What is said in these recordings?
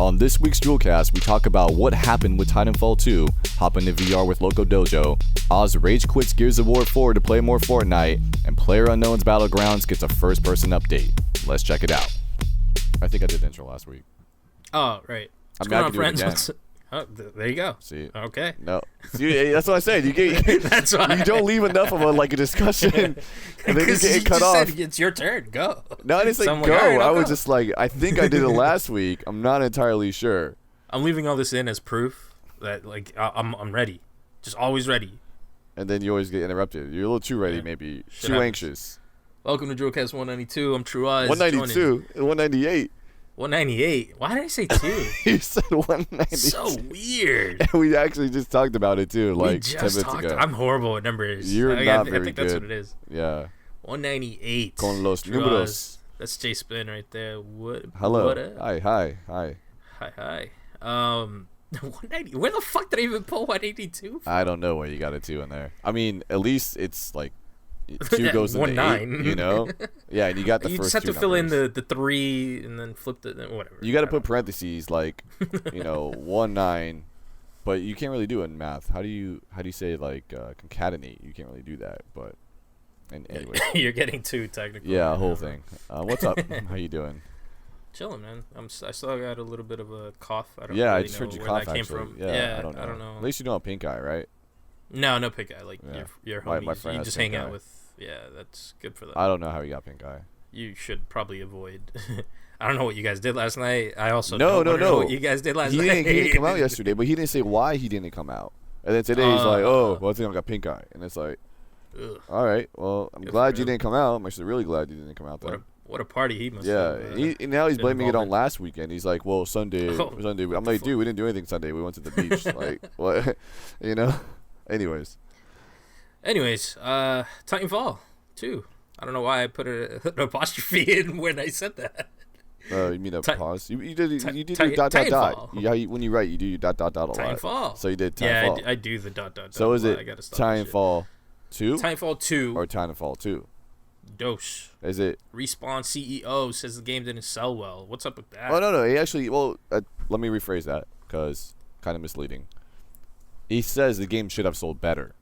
On this week's DRULcast, we talk about what happened with Titanfall 2, hop into VR with Loco Dojo, Oz rage quits Gears of War 4 to play more Fortnite, and PlayerUnknown's Battlegrounds gets a first-person update. Let's check it out. I think I did the intro last week. Oh, right. What's going on, friends? Oh, there you go. See? Okay. No. See, that's what I said. That's why. You don't leave enough of a discussion, and then you get cut off. Said it's your turn. Go. No, I didn't say go. Right, I was just like, I think I did it last week. I'm not entirely sure. I'm leaving all this in as proof that I'm ready. Just always ready. And then you always get interrupted. You're a little too ready, maybe. Too anxious. Welcome to DRULcast 192. I'm True Eyes. 192 and 198. 198. Why did I say 2? You said 192. So weird. And we actually just talked about it too, we 10 minutes ago. I'm horrible at numbers. You're not very I think good. that's what it is. Yeah. 198. Con los True números. Eyes. That's Jay Spin right there. What? Hello. What up? Hi. 190. Where the fuck did I even pull 182 from? I don't know where you got a 2 in there. I mean, at least it's like 2 goes into 9. 8, you know? Yeah, and you got the you first just have two to fill numbers. in the 3 and then flip the whatever. You got to put parentheses 19, but you can't really do it in math. How do you say concatenate? You can't really do that, but anyway. You're getting too technical. Yeah, whole thing. What's up? How you doing? Chilling, man. I still got a little bit of a cough. I don't I really just know heard you where cough that came actually. from. Yeah, I don't know. At least you don't have pink eye, right? No pink eye. Like your homies. My friend you has just pink hang eye. out with. Yeah, that's good for them. I don't know how he got pink eye. You should probably avoid. I don't know what you guys did last night. I also no. know what you guys did last night. He didn't come out yesterday, but he didn't say why he didn't come out. And then today he's like, "Oh, well, I think I got pink eye," and it's like, ugh. "All right, well, I'm glad you didn't come out. I'm actually really glad you didn't come out though." What a party he must have. Yeah, now he's blaming it on in. last weekend. He's like, "Well, Sunday." I'm like, "Dude, we didn't do anything Sunday. We went to the beach." Like, what? Anyways, Titanfall 2. I don't know why I put an apostrophe in when I said that. You mean a pause? You did your dot. When you write, you do your dot a lot. Titanfall. So you did Titanfall. Yeah, I do the dot. So is it Titanfall 2? Titanfall 2 or Titanfall 2? Dose. Is it? Respawn CEO says the game didn't sell well. What's up with that? Oh no. He actually. Well, let me rephrase that because kind of misleading. He says the game should have sold better.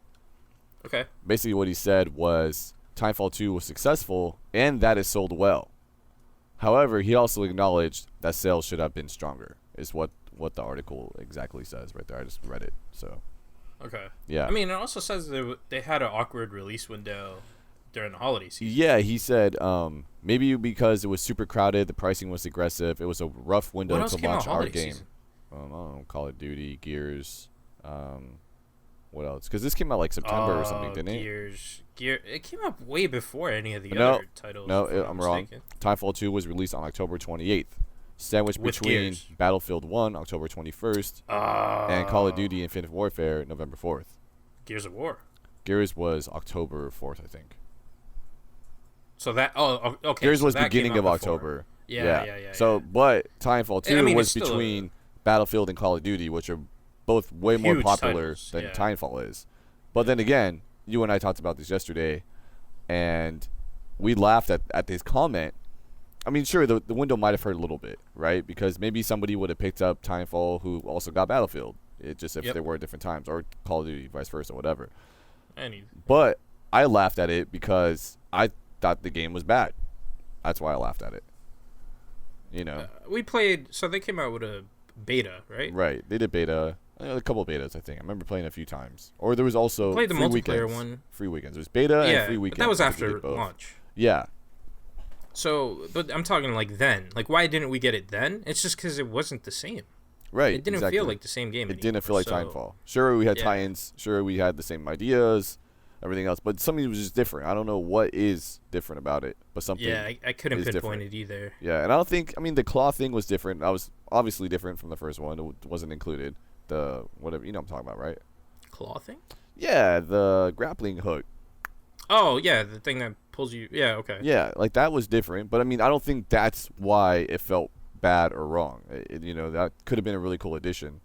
Okay. Basically, what he said was Titanfall 2 was successful and that it sold well. However, he also acknowledged that sales should have been stronger. Is what the article exactly says right there. I just read it. So. Okay. Yeah. I mean, it also says they had an awkward release window during the holiday season. Yeah, he said maybe because it was super crowded, the pricing was aggressive. It was a rough window to launch our game. I don't know, Call of Duty, Gears. What else? Because this came out like September or something, didn't it? Gears. It came out way before any of the other titles. No, I'm wrong. Titanfall 2 was released on October 28th, sandwiched between Battlefield 1, October 21st, and Call of Duty Infinite Warfare, November 4th. Gears of War. Gears was October 4th, I think. So that okay. Gears was beginning of October. Yeah. So, but Titanfall 2 was between Battlefield and Call of Duty, which are both way more popular than Titanfall is. But then again, you and I talked about this yesterday, and we laughed at this comment. I mean, sure, the window might have hurt a little bit, right? Because maybe somebody would have picked up Titanfall who also got Battlefield. It just if there were different times, or Call of Duty, vice versa, whatever. But I laughed at it because I thought the game was bad. That's why I laughed at it. We played. So they came out with a beta, right? Right. They did beta. A couple of betas, I think. I remember playing a few times. Or there was also played the free multiplayer weekends. one. Free weekends. There's beta and free weekends. But that was after launch. Yeah. So, but I'm talking like then. Like, why didn't we get it then? It's just because it wasn't the same. Right. It didn't feel like the same game. It didn't feel like Titanfall. Sure, we had tie-ins. Sure, we had the same ideas, everything else. But something was just different. I don't know what is different about it, but something. Yeah, I couldn't pinpoint it either. Yeah, and I don't think. I mean, the claw thing was different. I was obviously different from the first one. It wasn't included. The whatever, what I'm talking about, right? Claw thing? Yeah, the grappling hook. Oh, yeah, the thing that pulls you. Yeah, okay. Yeah, like that was different. But I mean, I don't think that's why it felt bad or wrong. That could have been a really cool addition.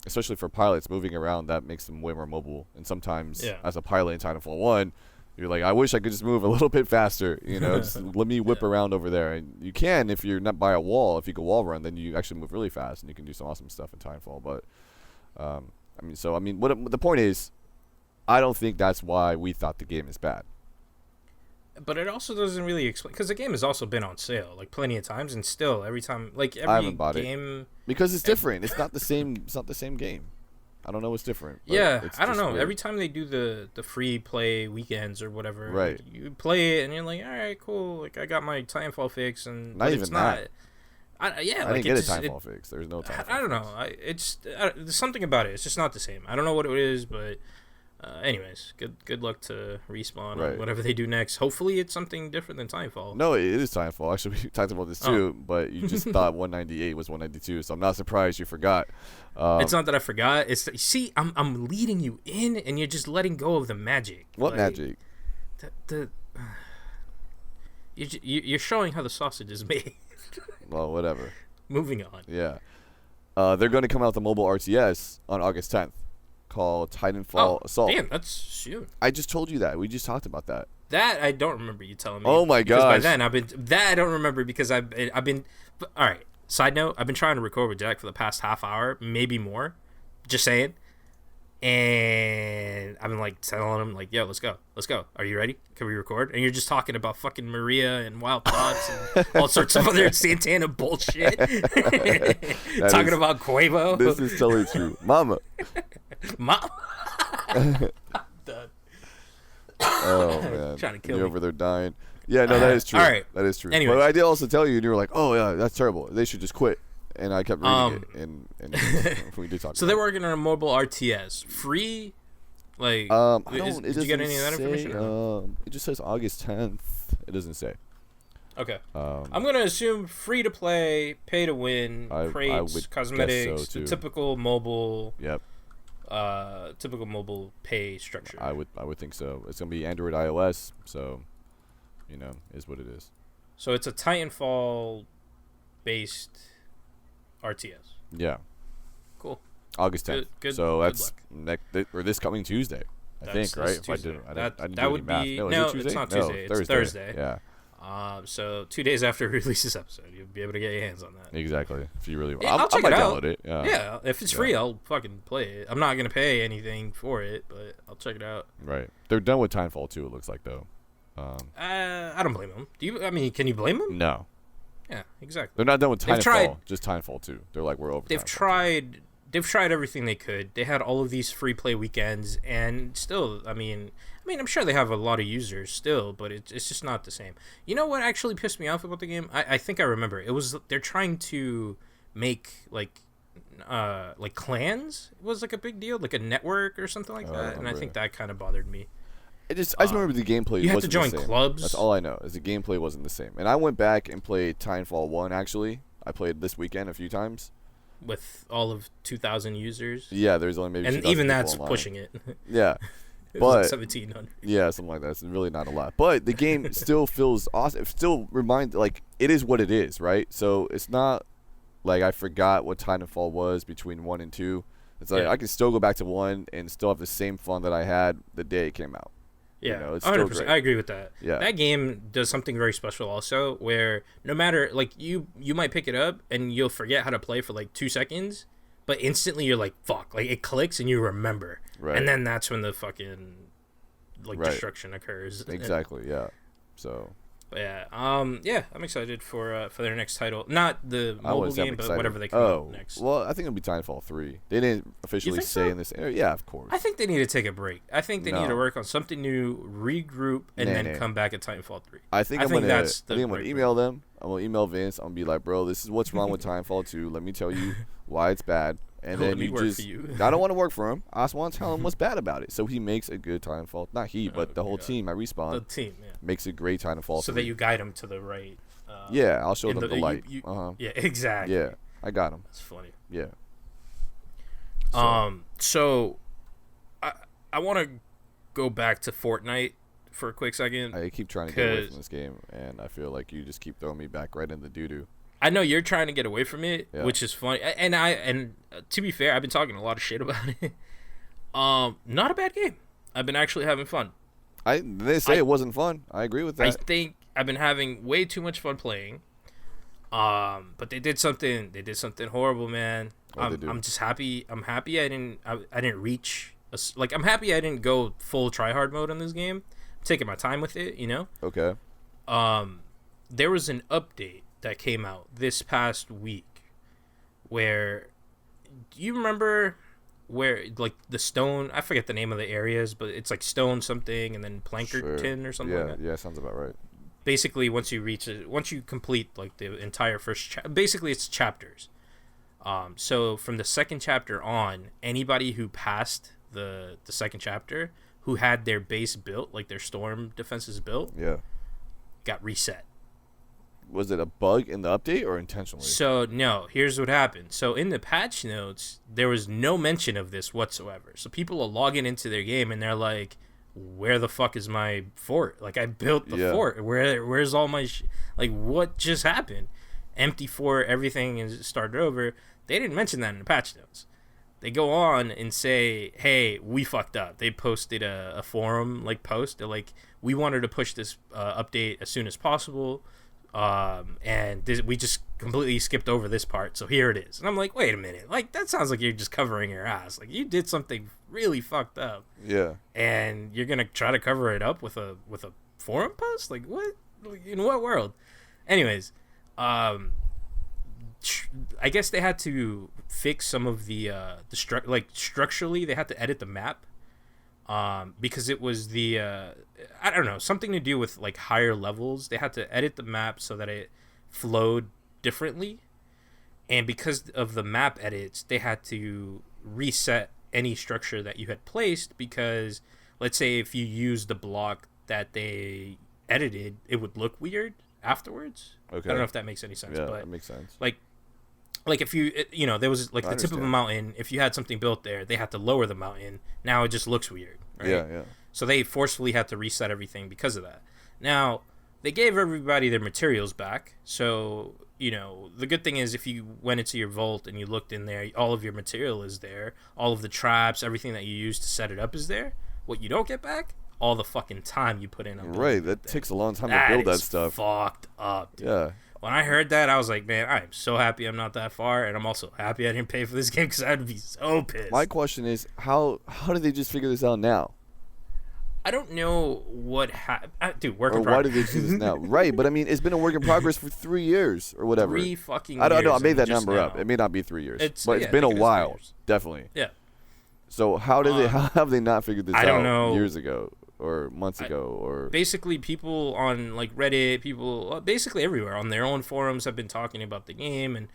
Especially for pilots moving around, that makes them way more mobile. And sometimes, as a pilot in Titanfall 1, You're like, I wish I could just move a little bit faster. Just let me whip around over there. And you can if you're not by a wall. If you can wall run, then you actually move really fast and you can do some awesome stuff in Timefall. But what the point is, I don't think that's why we thought the game is bad. But it also doesn't really explain, because the game has also been on sale like plenty of times, and still every time, like every I haven't bought game it because it's different. It's not the same. It's not the same game. I don't know what's different. Yeah, I don't know. Weird. Every time they do the free play weekends or whatever, right? Like, you play it and you're like, all right, cool. Like I got my Timefall fix, and not even that. I didn't get a Timefall fix. There's no Timefall. I don't know. There's something about it. It's just not the same. I don't know what it is, but anyways, good luck to Respawn or whatever they do next. Hopefully, it's something different than Timefall. No, it is Timefall. Actually, we talked about this too, but you just thought 198 was 192, so I'm not surprised you forgot. It's not that I forgot. It's I'm leading you in, and you're just letting go of the magic. What magic? You're showing how the sausage is made. Well, whatever. Moving on. Yeah. They're going to come out with a mobile RTS on August 10th called Titanfall Assault. Damn, that's soon. I just told you that. We just talked about that. That I don't remember you telling me. Oh my gosh. By then I don't remember because I've been all right. Side note, I've been trying to record with Jack for the past half hour, maybe more. Just saying. And I've been like telling him like, yo, let's go. Are you ready? Can we record? And you're just talking about fucking Maria and Wild Thoughts and all sorts of other Santana bullshit. Talking about Quavo. This is totally true. Mama. Oh man. Trying to kill You're me. over there dying. Yeah, no, that is true. All right. That is true. Anyways. But I did also tell you, and you were like, "Oh yeah, that's terrible. They should just quit." And I kept reading it, and we did talk. So they're working on a mobile RTS, free. Like, did you get any of that information? It just says August 10th. It doesn't say. Okay. I'm gonna assume free to play, pay to win, crates, cosmetics, the typical mobile. Yep. Typical mobile pay structure. I would think so. It's gonna be Android, iOS, so is what it is. So it's a Titanfall based RTS. Yeah. Cool. August 10th. Good, so good that's this coming Tuesday. I think, right? If I didn't do any math. No, it's not Tuesday. It's Thursday. Yeah. So 2 days after we release this episode, you'll be able to get your hands on that. Exactly. If you really want, I'll check it out. Download it. Yeah. If it's free, I'll fucking play it. I'm not gonna pay anything for it, but I'll check it out. Right. They're done with Timefall 2. It looks like though. I don't blame them. Do you? I mean, can you blame them? No. Yeah, exactly. They're not done with Timefall. Just Timefall 2. They're like, we're over. They've tried everything they could. They had all of these free play weekends, and still, I mean, I'm sure they have a lot of users still, but it's just not the same. You know what actually pissed me off about the game? I think I remember. It was they're trying to make like clans. It was like a big deal, like a network or something like that, and I think that kind of bothered me. I just remember the gameplay. You had to wasn't join the same. clubs. That's all I know. Is the gameplay wasn't the same. And I went back and played Timefall 1. Actually, I played this weekend a few times. With all of 2,000 users. Yeah, there's only maybe. And even that's online. Pushing it. Yeah. It was like 1,700. Yeah, something like that. It's really not a lot. But the game still feels awesome. It still reminds, like, it is what it is, right? So it's not like I forgot what Titanfall was between 1 and 2. It's like I can still go back to 1 and still have the same fun that I had the day it came out. Yeah, it's 100%. great. I agree with that. Yeah. That game does something very special also, where no matter, like, you might pick it up and you'll forget how to play for, like, 2 seconds, but instantly you're like, fuck. Like, it clicks and you remember. Right. And then that's when the fucking, like, destruction occurs. Exactly, yeah. So... But yeah, I'm excited for their next title. Not the mobile game, but whatever they come out next. Well, I think it'll be Timefall 3. They didn't officially say in this. Yeah, of course. I think they need to take a break. I think they need to work on something new, regroup, and then come back at Titanfall 3. I think I'm gonna email them. I'm gonna email Vince. I'm gonna be like, bro, this is what's wrong with Timefall 2. Let me tell you why it's bad. And then I don't want to work for him. I just want to tell him what's bad about it. So he makes a good Titanfall. Not he, but the whole team at Respawn. The team, makes a great Titanfall. So that you guide him to the right. I'll show them the light. Yeah, exactly. Yeah, I got him. That's funny. Yeah. So I want to go back to Fortnite for a quick second. I keep trying to get away from this game, and I feel like you just keep throwing me back right in the doo-doo. I know you're trying to get away from it, which is funny. And to be fair, I've been talking a lot of shit about it. Not a bad game. I've been actually having fun. They say it wasn't fun. I agree with that. I think I've been having way too much fun playing. But they did something horrible, man. I'm just happy. I'm happy I didn't reach I'm happy I didn't go full tryhard mode on this game. I'm taking my time with it, you know? Okay. There was an update that came out this past week where, do you remember where, like, the stone, I forget the name of the areas, but it's like stone something and then Plankerton or something like that? Yeah, sounds about right. Basically, once you complete, like, the entire first basically it's chapters. So from the second chapter on, anybody who passed the second chapter, who had their base built, like their storm defenses built, got reset. Was it a bug in the update or intentionally? So, no, here's what happened. So, in the patch notes, there was no mention of this whatsoever. So, people are logging into their game and they're like, where the fuck is my fort? Like, I built the fort. Where's all my like, what just happened? Empty fort, everything is started over. They didn't mention that in the patch notes. They go on and say, hey, we fucked up. They posted a forum, like, post. They're like, we wanted to push this update as soon as possible. And we just completely skipped over this part, so here it is. And I'm like, wait a minute, like, that sounds like you're just covering your ass. Like, you did something really fucked up. Yeah. And you're gonna try to cover it up with a forum post? Like, what? In what world? Anyways, I guess they had to fix some of the structurally they had to edit the map. Because it was I don't know, something to do with, like, higher levels. They had to edit the map so that it flowed differently. And because of the map edits, they had to reset any structure that you had placed, because let's say if you use the block that they edited, it would look weird afterwards. Okay. I don't know if that makes any sense. Yeah, but that makes sense. Like if there was, like, the tip of a mountain, if you had something built there, they had to lower the mountain. Now it just looks weird, right? Yeah. So they forcefully had to reset everything because of that. Now, they gave everybody their materials back. So, the good thing is if you went into your vault and you looked in there, all of your material is there. All of the traps, everything that you used to set it up is there. What you don't get back? All the fucking time you put in on right, that takes a long time to build that stuff. Fucked up, dude. Yeah. When I heard that, I was like, man, I'm so happy I'm not that far, and I'm also happy I didn't pay for this game, because I'd be so pissed. My question is, how did they just figure this out now? I don't know what happened. Dude, work in progress. Or why did they do this now? Right, but I mean, it's been a work in progress for 3 years or whatever. 3 fucking years. I don't know. I made that number up. It may not be 3 years, but it's been a while, definitely. Yeah. So how have they not figured this out years ago? Or months ago, or basically people on, like, Reddit, people basically everywhere on their own forums have been talking about the game and,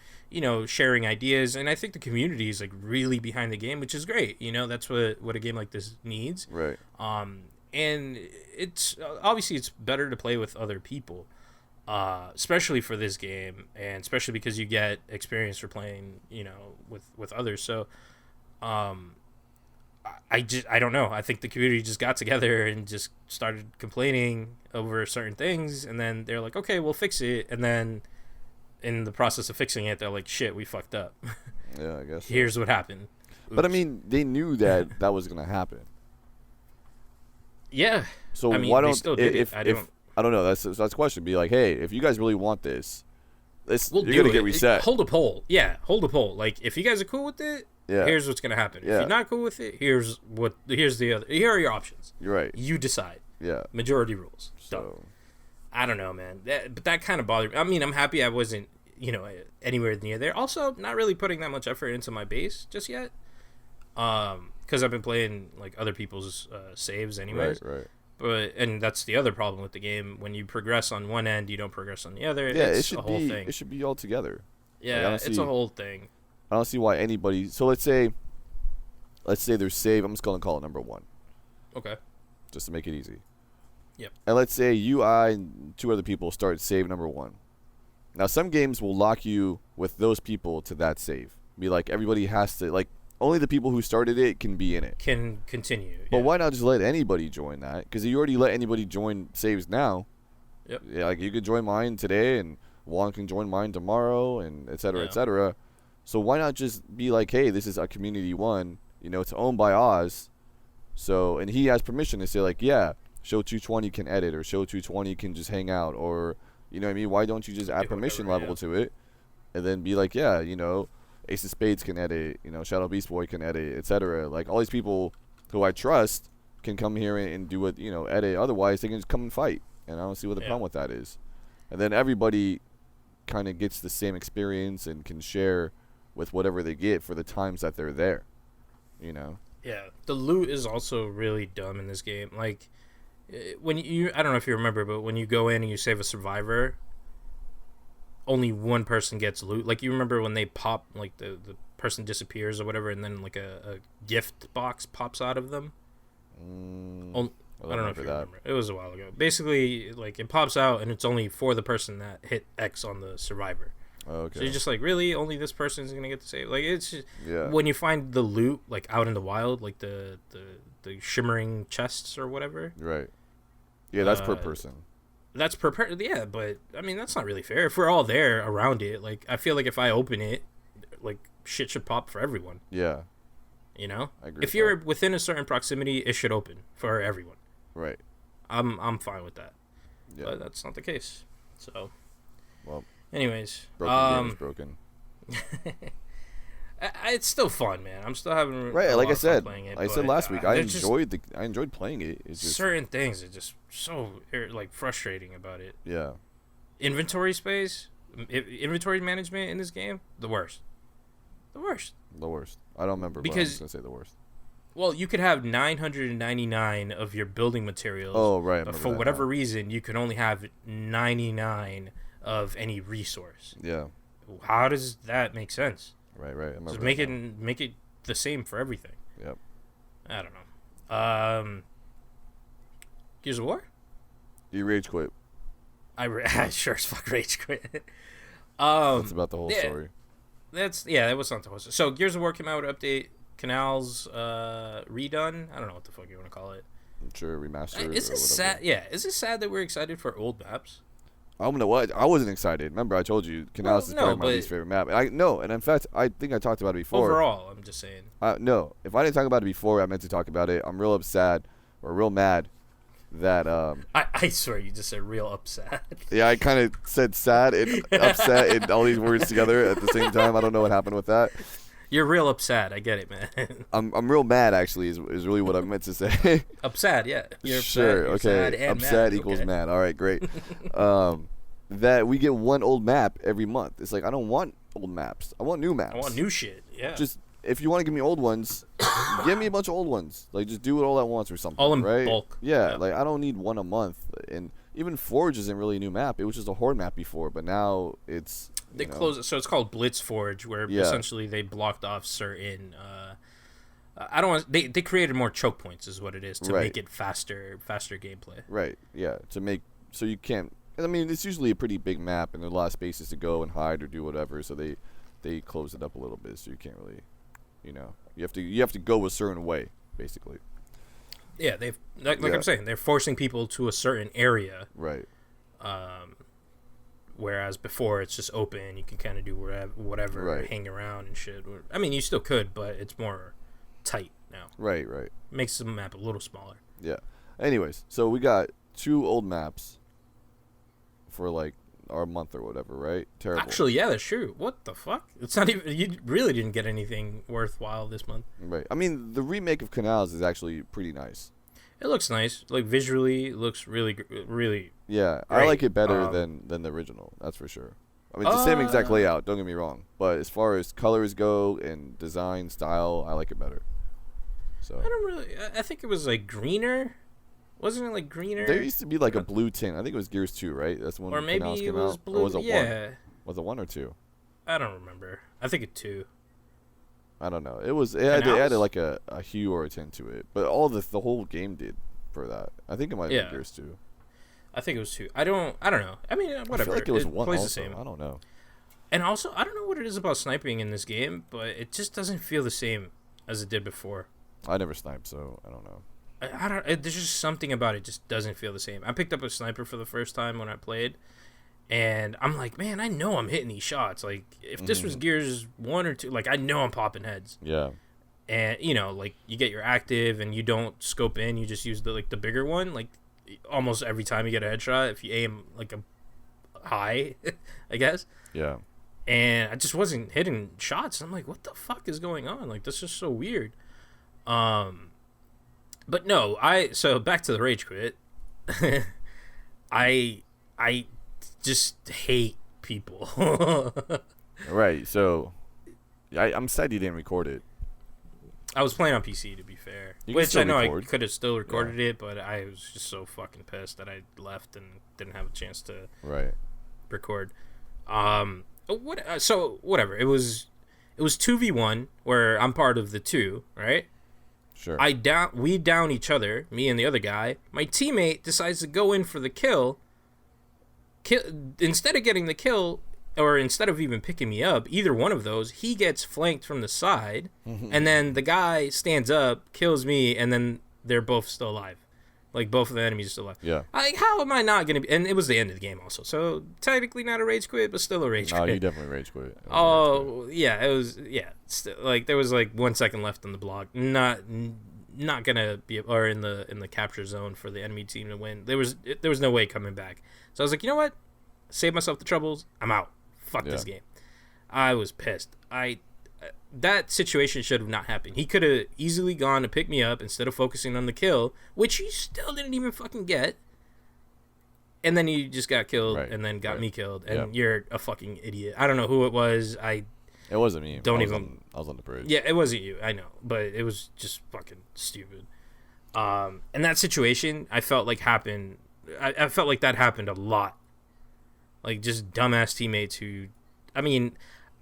sharing ideas. And I think the community is, like, really behind the game, which is great. That's what a game like this needs. Right. And it's obviously it's better to play with other people, especially for this game, and especially because you get experience for playing, with others. So, I don't know. I think the community just got together and just started complaining over certain things, and then they're like, okay, we'll fix it. And then in the process of fixing it, they're like, shit, we fucked up. Yeah, I guess. Here's what happened. Oops. But I mean, they knew that was going to happen. Yeah. So I mean, why don't they still did if I don't know, that's the question. Be like, hey, if you guys really want this, you're going to get reset. Hold a poll. Yeah, hold a poll. Like, if you guys are cool with it, here's what's gonna happen. If you're not cool with it, here are your options. You're right. You decide. Yeah. Majority rules. So done. I don't know, man. But that kind of bothered me. I mean, I'm happy I wasn't, anywhere near there. Also, not really putting that much effort into my base just yet. Because I've been playing, like, other people's saves anyways. Right. And that's the other problem with the game. When you progress on one end, you don't progress on the other. Yeah, it's a whole thing. It should be all together. Yeah, it's a whole thing. I don't see why anybody. So let's say there's save. I'm just gonna call it number 1. Okay. Just to make it easy. Yep. And let's say you, I, and 2 other people start save number 1. Now some games will lock you with those people to that save. Be like, everybody has to, like, only the people who started it can be in it. Can continue. But why not just let anybody join that? Because you already let anybody join saves now. Yep. Yeah, like, you could join mine today, and Juan can join mine tomorrow, and et cetera, et cetera. So why not just be like, hey, this is a community one, it's owned by Oz. So, and he has permission to say, like, yeah, Show 220 can edit, or Show 220 can just hang out, or you know what I mean? Why don't you just add permission level to it, and then be like, yeah, you know, Ace of Spades can edit, you know, Shadow Beast Boy can edit, etc. Like all these people who I trust can come here and do it, you know, edit. Otherwise, they can just come and fight, and I don't see what the problem with that is. And then everybody kind of gets the same experience and can share with whatever they get for the times that they're there, you know. Yeah, the loot is also really dumb in this game. Like, when you, I don't know if you remember, but when you go in and you save a survivor, only one person gets loot. Like, you remember when they pop, like, the person disappears or whatever, and then, like, a gift box pops out of them? I don't know if you remember. It was a while ago. Basically, like, it pops out, and it's only for the person that hit X on the survivor. Okay. So you're just like, really? Only this person is gonna get to save? Like, it's just, when you find the loot, like, out in the wild, like the shimmering chests or whatever. Right. Yeah, that's per person. That's per person. Yeah, but I mean, that's not really fair. If we're all there around it, like, I feel like if I open it, like, shit should pop for everyone. Yeah. You know, I agree if you're within a certain proximity, it should open for everyone. Right. I'm fine with that. Yeah. But that's not the case. So. Well. Anyways. Broken game is broken. It's still fun, man. I'm still having like I said. Playing it, I said last week, I enjoyed playing it. It's just certain things are just so like frustrating about it. Yeah. Inventory space, inventory management in this game, the worst. The worst. I don't remember, because, but I'm just gonna say the worst. Well, you could have 999 of your building materials. Oh, right. But for whatever reason, you can only have 99 of any resource. Yeah. How does that make sense? Right. Just make it the same for everything. Yep. I don't know. Gears of War? You rage quit. I sure as fuck rage quit. That's about the whole story. That was not the whole story. So Gears of War came out with update. Canals redone. I don't know what the fuck you want to call it. Sure, remastered. Is it sad? Yeah. Is it sad that we're excited for old maps? I'm gonna what? I wasn't excited. Remember, I told you Canals is probably my least favorite map. And in fact, I think I talked about it before. Overall, I'm just saying. No, if I didn't talk about it before, I meant to talk about it. I'm real mad that I swear you just said real upset. Yeah, I kind of said sad and upset and all these words together at the same time. I don't know what happened with that. You're real upset. I get it, man. I'm real mad. Actually, is really what I meant to say. Upset, yeah. You're sure. upset, you're okay. Sad and upset mad. equals mad. All right, great. That we get one old map every month. It's like I don't want old maps. I want new maps. I want new shit. Yeah. Just if you want to give me old ones, give me a bunch of old ones. Like just do it all at once or something. All in right? bulk. Yeah. Like I don't need one a month. And even Forge isn't really a new map. It was just a horde map before, but now it's. They closed it, so it's called Blitz Forge, where essentially they blocked off certain. I don't want. They created more choke points, is what it is, to make it faster gameplay. Right. Yeah. To make so you can't. I mean, it's usually a pretty big map, and there's a lot of spaces to go and hide or do whatever. So they close it up a little bit, so you can't really, you have to go a certain way, basically. Yeah, they've like I'm saying, they're forcing people to a certain area. Right. Whereas before it's just open, you can kind of do whatever, hang around and shit. I mean, you still could, but it's more tight now. Right. Makes the map a little smaller. Yeah. Anyways, so we got 2 old maps for like our month or whatever, right? Terrible. Actually, yeah, that's true. What the fuck? It's not even. You really didn't get anything worthwhile this month. Right. I mean, the remake of Canals is actually pretty nice. It looks nice. Like visually, it looks really. Yeah, great. I like it better than the original. That's for sure. I mean, it's the same exact layout. Don't get me wrong, but as far as colors go and design style, I like it better. So I don't really. I think it was like greener. Wasn't it like greener? There used to be like a blue tint. I think it was Gears 2, right? That's when or maybe Canals it came was out. blue. Or was it yeah. 1? Was it 1 or 2? I don't remember. I think it's 2. I don't know. It added like a hue or a tint to it, but the whole game did for that. I think it might have been Gears 2. I think it was 2. I don't know. I mean, whatever. I feel like it was 1 plays also. The same. I don't know. And also, I don't know what it is about sniping in this game, but it just doesn't feel the same as it did before. I never sniped, so I don't know. There's just something about it just doesn't feel the same. I picked up a sniper for the first time when I played, and I'm like, man, I know I'm hitting these shots. Like, if this was Gears 1 or 2, like, I know I'm popping heads. Yeah. And, like, you get your active, and you don't scope in, you just use the bigger one. Like, almost every time you get a headshot if you aim like a high, I guess. Yeah. And I just wasn't hitting shots. I'm like, what the fuck is going on? Like, this is so weird. But no, so back to the rage quit. I just hate people. Right. So I'm sad you didn't record it. I was playing on PC, to be fair. Which I know I could have still recorded it, but I was just so fucking pissed that I left and didn't have a chance to record. So whatever. It was 2v1 where I'm part of the 2, right? Sure. We down each other, me and the other guy. My teammate decides to go in for the kill. Instead of getting the kill, or instead of even picking me up, either one of those, he gets flanked from the side, and then the guy stands up, kills me, and then they're both still alive. Like, both of the enemies are still alive. Yeah. Like, how am I not going to be... And it was the end of the game also, so technically not a rage quit, but still a rage quit. No, you definitely rage quit. Yeah, it was... Yeah, still, like, there was, like, 1 second left on the block. Not gonna be... Or in the capture zone for the enemy team to win. There was no way coming back. So I was like, you know what? Save myself the troubles. I'm out. Fuck this game. I was pissed. That situation should have not happened. He could have easily gone to pick me up instead of focusing on the kill, which he still didn't even fucking get. And then he just got killed and then got me killed. And you're a fucking idiot. I don't know who it was. It wasn't me. I was on the bridge. Yeah, it wasn't you. I know. But it was just fucking stupid. And that situation, I felt like happened. I felt like that happened a lot. Like, just dumbass teammates who... I mean,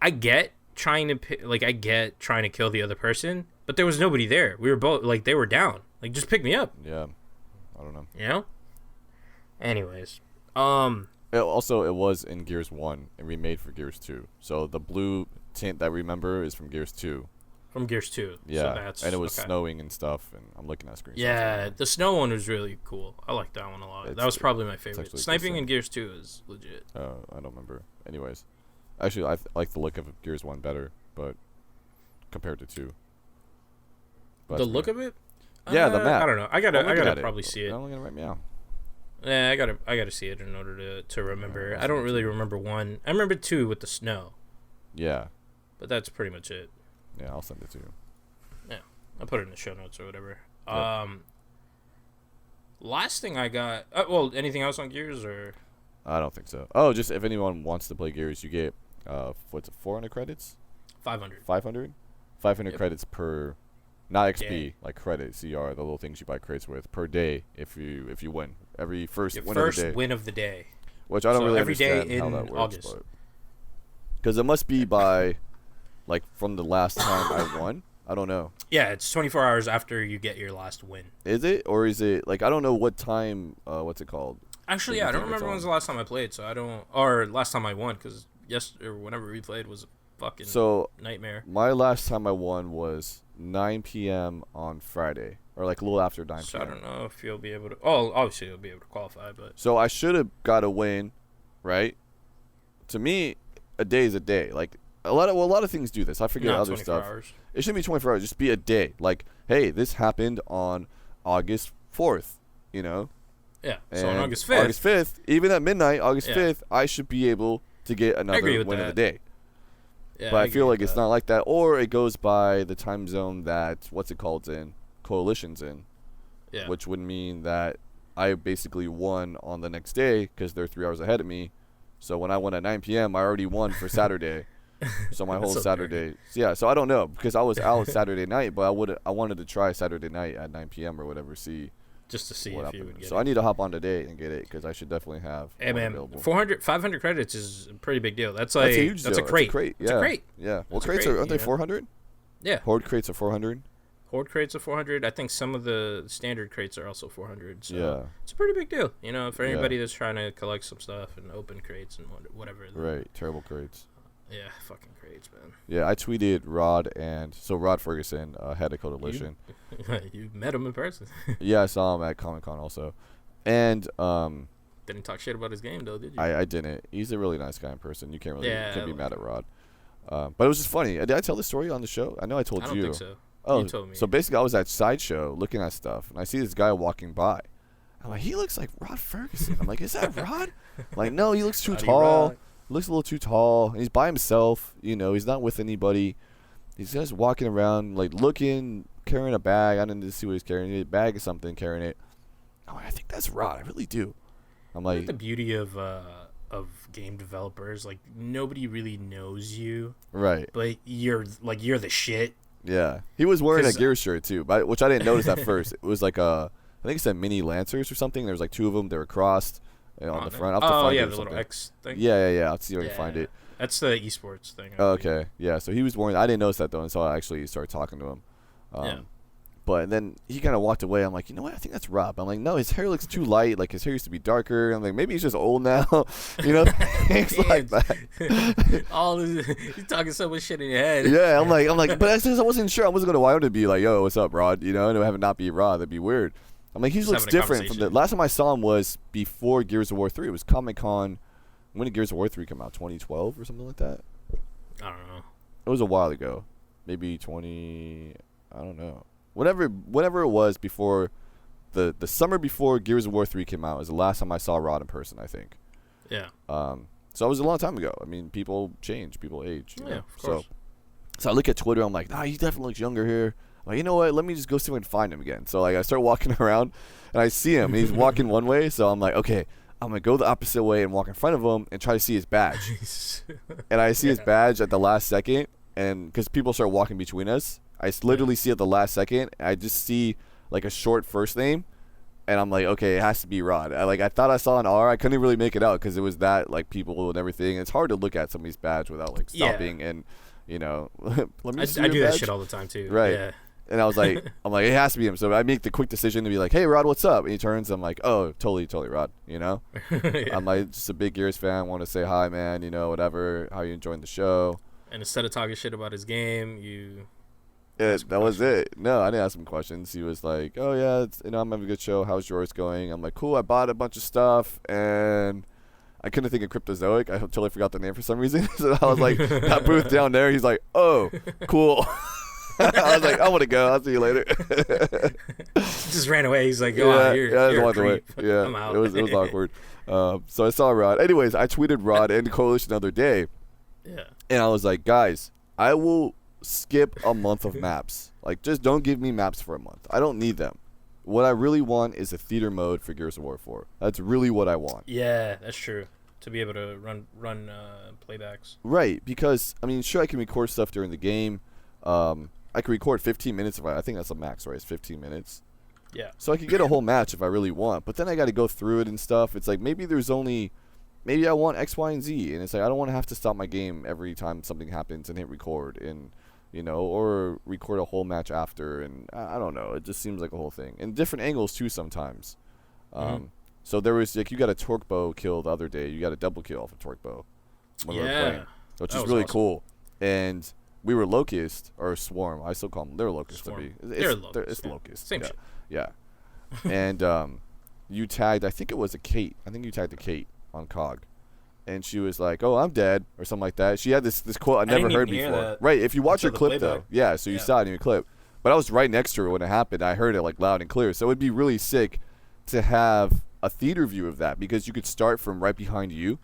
I get trying to kill the other person, but there was nobody there. We were both... Like, they were down. Like, just pick me up. Yeah. I don't know. You know? Anyways. It was in Gears 1 and remade for Gears 2. So, the blue tint that I remember is from Gears 2. From Gears 2. Yeah, and it was snowing and stuff, and I'm looking at screenshots. Yeah, the snow one was really cool. I liked that one a lot. That was probably my favorite. Sniping in Gears 2 is legit. I don't remember. Anyways. Actually, I like the look of Gears 1 better, but compared to 2. But the look of it? Yeah, the map. I don't know. I gotta probably see it. I'm looking at it right now. Yeah, I gotta see it in order to remember. I don't really remember 1. I remember 2 with the snow. Yeah. But that's pretty much it. Yeah, I'll send it to you. Yeah, I'll put it in the show notes or whatever. Yep. Last thing I got... anything else on Gears, or...? I don't think so. Oh, just if anyone wants to play Gears, you get, 400 credits? 500. 500? 500 credits per... Not XP, like credit, CR, the little things you buy crates with, per day if you win. Every first win of the day. Win of the day. Which I don't really understand how that works. Because it must be by... Like, from the last time I won? I don't know. Yeah, it's 24 hours after you get your last win. Is it? Or is it... Like, I don't know what time... what's it called? Actually, yeah, I don't remember when was the last time I played, so I don't... Or last time I won, because whenever we played was a fucking nightmare. My last time I won was 9 p.m. on Friday. Or, like, a little after 9 p.m. So I don't know if you'll be able to... Oh, obviously you'll be able to qualify, but... So I should have got a win, right? To me, a day is a day. Like... A lot of things do this. I forget other stuff. Hours. It shouldn't be 24 hours. Just be a day. Like, hey, this happened on August 4th, you know? Yeah, and so on August 5th. August 5th, even at midnight, August 5th, I should be able to get another win of the day. Yeah, but I feel like it's not like that. Or it goes by the time zone that, Coalition's in. Yeah. Which would mean that I basically won on the next day because they're 3 hours ahead of me. So when I won at 9 p.m., I already won for Saturday. So my whole Saturday, so I don't know because I was out Saturday night, but I wanted to try Saturday night at 9 p.m. or whatever, just to see what if happened. You would get so it. I need to hop on today and get it because I should definitely have. Hey man, available. 500 credits is a pretty big deal. That's like that's a crate. Yeah. It's a crate. Yeah. Well, crates aren't they 400? Yeah. Horde crates are 400. Horde crates are 400. I think some of the standard crates are also 400. So yeah. It's a pretty big deal, you know, for anybody that's trying to collect some stuff and open crates and whatever. Right. Terrible crates. Yeah, fucking crates, man. Yeah, I tweeted Rod Rod Ferguson, head of Coalition. You met him in person. Yeah, I saw him at Comic-Con also. And didn't talk shit about his game though, did you? I didn't. He's a really nice guy in person. You can't be mad at Rod. But it was just funny. Did I tell this story on the show? I know I told you. I don't think so. Oh, you told me. So basically I was at Sideshow looking at stuff and I see this guy walking by. I'm like, he looks like Rod Ferguson. I'm like, is that Rod? I'm like, no, he looks too tall. He looks a little too tall. And he's by himself. You know, he's not with anybody. He's just walking around, like, looking, carrying a bag. I didn't see what he's carrying. A bag or something, carrying it. I'm like, I think that's Rod. I really do. I'm like, the beauty of game developers, like, nobody really knows you. Right. But you're the shit. Yeah. He was wearing a Gears shirt, too, which I didn't notice at first. It was like I think it said Mini Lancers or something. There was like two of them. They were crossed on the front. Oh, yeah, the little X thing. Yeah. I'll see if I can find it. That's the esports thing. Oh, okay. Yeah, so he was wearing. I didn't notice that, though, until I actually started talking to him. But then he kind of walked away. I'm like, you know what? I think that's Rob. I'm like, no, his hair looks too light. Like, his hair used to be darker. I'm like, maybe he's just old now. You know, things like that. You're talking so much shit in your head. Yeah, I'm like, but I wasn't sure. I wasn't going to Wyoming to be like, yo, what's up, Rod? You know, and have it not be Rod. That'd be weird. I'm like, he looks different from the last time I saw him was before Gears of War 3. It was Comic-Con. When did Gears of War 3 come out? 2012 or something like that? I don't know. It was a while ago. Maybe I don't know. Whenever it was before the summer before Gears of War 3 came out was the last time I saw Rod in person, I think. Yeah. So it was a long time ago. I mean, people change, people age. Yeah, of course. So I look at Twitter, I'm like, nah, he definitely looks younger here. I'm like, you know what? Let me just go see if I can find him again. So like I start walking around and I see him. And he's walking one way, so I'm like, okay, I'm gonna go the opposite way and walk in front of him and try to see his badge. And I see his badge at the last second, and because people start walking between us. I literally see at the last second. I just see like a short first name, and I'm like, okay, it has to be Rod. I thought I saw an R. I couldn't really make it out because it was that like people and everything. It's hard to look at somebody's badge without like stopping and you know. Let me see I do badge. that shit all the time too. Right. Yeah. And I was like, it has to be him. So I make the quick decision to be like, hey, Rod, what's up? And he turns. I'm like, oh, totally, Rod. You know. Yeah. I'm like just a big Gears fan. Want to say hi, man. You know, whatever. How you enjoying the show? And instead of talking shit about his game, you. Yeah, that was it. No, I didn't ask him questions. He was like, "Oh yeah, I'm having a good show. How's yours going?" I'm like, "Cool. I bought a bunch of stuff, and I couldn't think of Cryptozoic. I totally forgot the name for some reason. So I was like, that booth down there. He's like, "Oh, cool." I was like, "I want to go. I'll see you later." Just ran away. He's like, "Oh, you're a creep." Yeah, I'm out. It was awkward. So I saw Rod. Anyways, I tweeted Rod and Coalition the other day. Yeah. And I was like, guys, I will skip a month of maps. Like, just don't give me maps for a month. I don't need them. What I really want is a theater mode for Gears of War 4. That's really what I want. Yeah, that's true. To be able to run playbacks. Right, because I mean, sure, I can record stuff during the game. I can record 15 minutes I think that's the max, right? It's 15 minutes. Yeah. So I could get a whole match if I really want, but then I got to go through it and stuff. It's like maybe I want X, Y, and Z, and it's like I don't want to have to stop my game every time something happens and hit record and. You know, or record a whole match after, and I don't know. It just seems like a whole thing, and different angles too sometimes. So there was like you got a torque bow kill the other day. You got a double kill off a torque bow when we were playing, which is really awesome. Cool. And we were Locust or Swarm. I still call them. They're Locust to me. It's Locust. Same shit. Yeah. And you tagged. I think it was a Kate. I think you tagged a Kate on COG. And she was like, "Oh, I'm dead," or something like that. She had this quote I never heard before. Right? If you watch her clip though, yeah. So you saw it in your clip, but I was right next to her when it happened. I heard it like loud and clear. So it'd be really sick to have a theater view of that because you could start from right behind you,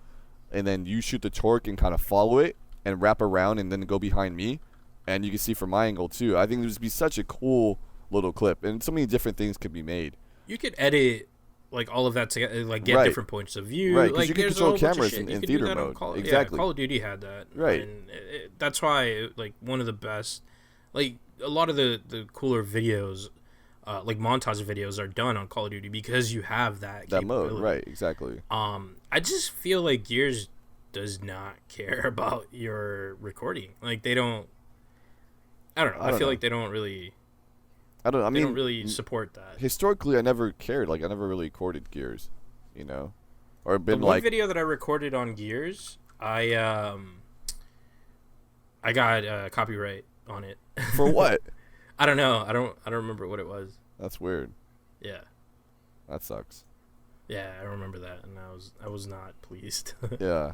and then you shoot the torque and kind of follow it and wrap around and then go behind me, and you can see from my angle too. I think it would be such a cool little clip, and so many different things could be made. You could edit. Like all of that together, like get different points of view. Right, like you can control cameras in theater mode. Exactly. Call of Duty had that. Right. And that's why, like, one of the best, like, a lot of the cooler videos, like montage videos, are done on Call of Duty because you have that mode. Right. Exactly. I just feel like Gears does not care about your recording. Like they don't. I don't know. I feel like they don't really. They don't really support that. Historically, I never cared. Like, I never really recorded Gears, you know? Or been the one video that I recorded on Gears, I got copyright on it. For what? I don't know. I don't remember what it was. That's weird. Yeah. That sucks. Yeah, I remember that, and I was not pleased. Yeah.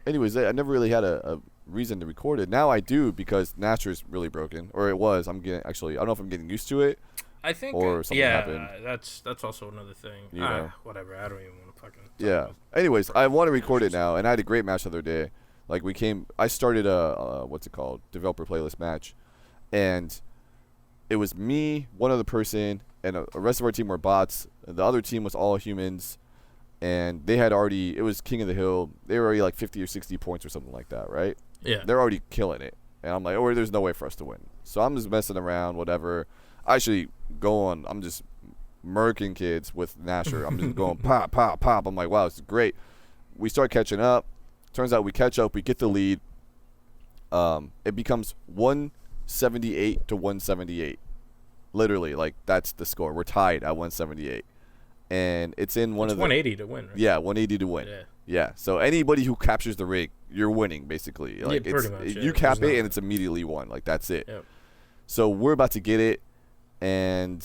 Anyways, I never really had a reason to record it. Now I do because Nastra's really broken, or it was. I don't know if I'm getting used to it. I think or something happened. That's also another thing. You know? Whatever. I don't even want to fucking. Yeah. Anyways, I want to record it now, and I had a great match the other day. Like I started a what's it called, developer playlist match, and it was me, one other person, and the rest of our team were bots. The other team was all humans, and they had already. It was King of the Hill. They were already like 50 or 60 points or something like that, right? Yeah. They're already killing it, and I'm like, oh, there's no way for us to win. So I'm just messing around, whatever. I actually go on. I'm just murking kids with Nasher. I'm just going pop, pop, pop. I'm like, wow, this is great. We start catching up. Turns out we catch up. We get the lead. It becomes 178 to 178. Literally, like that's the score. We're tied at 178, and it's in one of the 180 to win. Right? Yeah, 180 to win. Yeah. So anybody who captures the rig, you're winning basically. Like pretty much. You cap it, and it's immediately won. Like that's it. Yep. So we're about to get it, and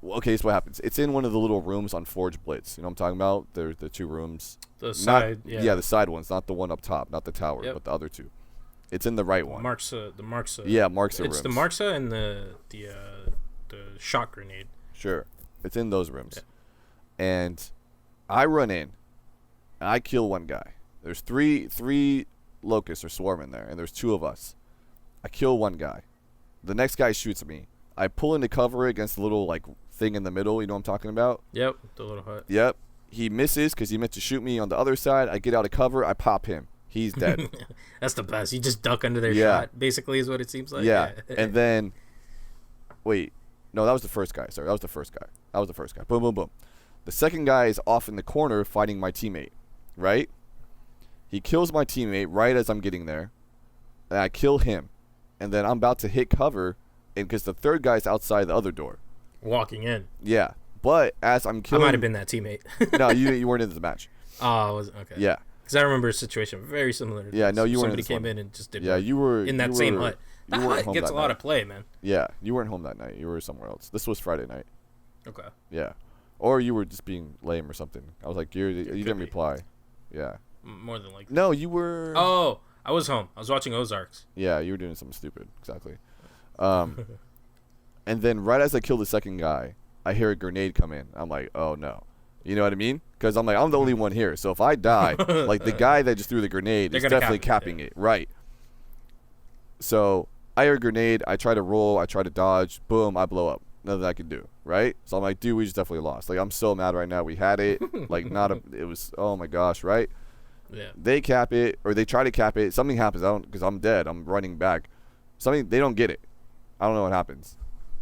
okay, so what happens? It's in one of the little rooms on Forge Blitz. You know what I'm talking about? There's the two rooms. The side, the side ones, not the one up top, not the tower, but the other two. It's in the right one. The Marksa. Yeah, Marksa It's rooms. the Marksa and the shot grenade. Sure. It's in those rooms. Yeah. And I run in, and I kill one guy. There's three locusts or swarm in there, and there's two of us. I kill one guy. The next guy shoots me. I pull into cover against the little like thing in the middle. You know what I'm talking about? Yep, the little hut. Yep. He misses because he meant to shoot me on the other side. I get out of cover. I pop him. He's dead. That's the best. You just duck under their shot, basically, is what it seems like. Yeah. And then, wait. No, that was the first guy. Sorry, that was the first guy. Boom, boom, boom. The second guy is off in the corner fighting my teammate, right? He kills my teammate right as I'm getting there. And I kill him. And then I'm about to hit cover, and because the third guy's outside the other door. Walking in. Yeah. But as I'm killing... I might have been that teammate. No, you weren't in the match. Oh, okay. Yeah. Because I remember a situation very similar to this. Yeah, no, you weren't. Somebody came in and just did you were in that same hut. That hut gets a lot of play, man. Yeah, you weren't home that night. You were somewhere else. This was Friday night. Okay. Yeah. Or you were just being lame or something. I was like, you didn't reply. Yeah. More than likely. No, you were... Oh, I was home. I was watching Ozarks. Yeah, you were doing something stupid. Exactly. And then right as I kill the second guy, I hear a grenade come in. I'm like, oh, no. You know what I mean? Because I'm like, I'm the only one here. So if I die, like the guy that just threw the grenade is definitely capping it. Right. So I hear a grenade. I try to roll. I try to dodge. Boom, I blow up. Nothing I can do. Right? So I'm like, dude, we just definitely lost. Like, I'm so mad right now. We had it. Like, it was, oh my gosh, right? Yeah. They cap it, or they try to cap it. Something happens. Because I'm dead. I'm running back. They don't get it. I don't know what happens.